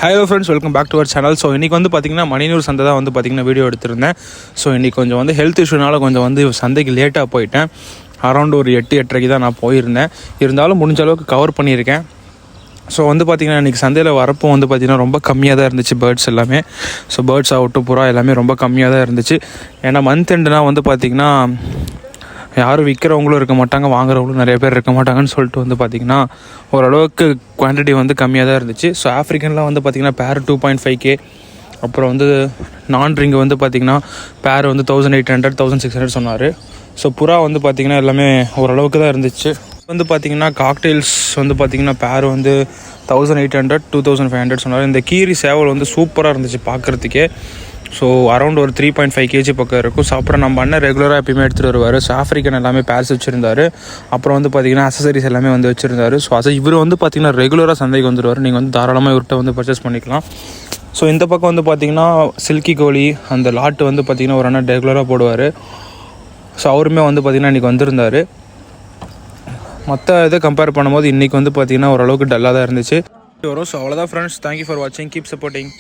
Hello friends, welcome back to our channel. So இன்றைக்கி வந்து பார்த்திங்கன்னா மணிநூர் சந்தை தான் வந்து பார்த்திங்கன்னா வீடியோ எடுத்திருந்தேன். ஸோ இன்றைக்கி கொஞ்சம் வந்து ஹெல்த் இஷ்யூனால் கொஞ்சம் வந்து சந்தைக்கு லேட்டாக போயிட்டேன். அரௌண்ட் ஒரு 8-8:30 தான் நான் போயிருந்தேன். இருந்தாலும் முடிஞ்ச அளவுக்கு கவர் பண்ணியிருக்கேன். ஸோ வந்து பார்த்திங்கன்னா இன்றைக்கி சந்தையில் வரப்பும் வந்து பார்த்திங்கன்னா ரொம்ப கம்மியாக தான் இருந்துச்சு. பேர்ட்ஸ் எல்லாமே, ஸோ பேர்ட்ஸ் ஆகட்டும் புறா எல்லாமே ரொம்ப கம்மியாக தான் இருந்துச்சு. ஏன்னா மந்த் எண்டுனால் வந்து பார்த்திங்கன்னா யாரும் விற்கிறவங்களும் இருக்க மாட்டாங்க, வாங்குறவங்களும் நிறைய பேர் இருக்க மாட்டாங்கன்னு சொல்லிட்டு வந்து பார்த்திங்கன்னா ஓரளவுக்கு குவான்டிட்டி வந்து கம்மியாக தான் இருந்துச்சு. ஸோ ஆஃப்ரிக்கன்லாம் வந்து பார்த்திங்கன்னா பேர் 2.5K, அப்புறம் வந்து நான் ரிங்கு வந்து பார்த்திங்கன்னா பேர் வந்து 1800 1600 சொன்னார். ஸோ புறா வந்து பார்த்திங்கன்னா எல்லாமே ஓரளவுக்கு தான் இருந்துச்சு. வந்து பார்த்திங்கன்னா காக்டெயில்ஸ் வந்து பார்த்திங்கன்னா பேர் வந்து 1800 2500 சொன்னார். இந்த கீரி சேவல் வந்து சூப்பராக இருந்துச்சு பார்க்குறதுக்கே. ஸோ அரௌண்ட் ஒரு 3.5 kg பக்கம் இருக்கும். ஸோ அப்புறம் நம்ம அண்ணன் ரெகுலராக எப்பயுமே எடுத்துகிட்டு வருவார். ஸோ ஆஃப்ரிக்கன் எல்லாமே பேர்ஸ் வச்சுருந்தார். அப்புறம் வந்து பார்த்திங்கன்னா அக்சசரிஸ் எல்லாமே வந்து வச்சுருந்தார். ஸோ இவர் வந்து பார்த்திங்கன்னா ரெகுலராக சந்தைக்கு வந்துடுவார். நீங்கள் வந்து தாராளமாக இவர்கிட்ட வந்து பர்ச்சேஸ் பண்ணிக்கலாம். ஸோ இந்த பக்கம் வந்து பார்த்திங்கன்னா சில்கி கோழி அந்த லாட்டு வந்து பார்த்திங்கன்னா ஒரு அண்ணன் ரெகுலராக போடுவார். ஸோ அவருமே வந்து பார்த்திங்கன்னா இன்றைக்கி வந்திருந்தார். மற்ற இதை கம்பேர் பண்ணும்போது இன்றைக்கி வந்து பார்த்திங்கன்னா ஓரளவுக்கு டல்லாக தான் இருந்துச்சு. ஸோ அவ்வளோதான் ஃப்ரெண்ட்ஸ், தேங்க்யூ ஃபார் வாட்சிங், கீப் சப்போர்ட்டிங்.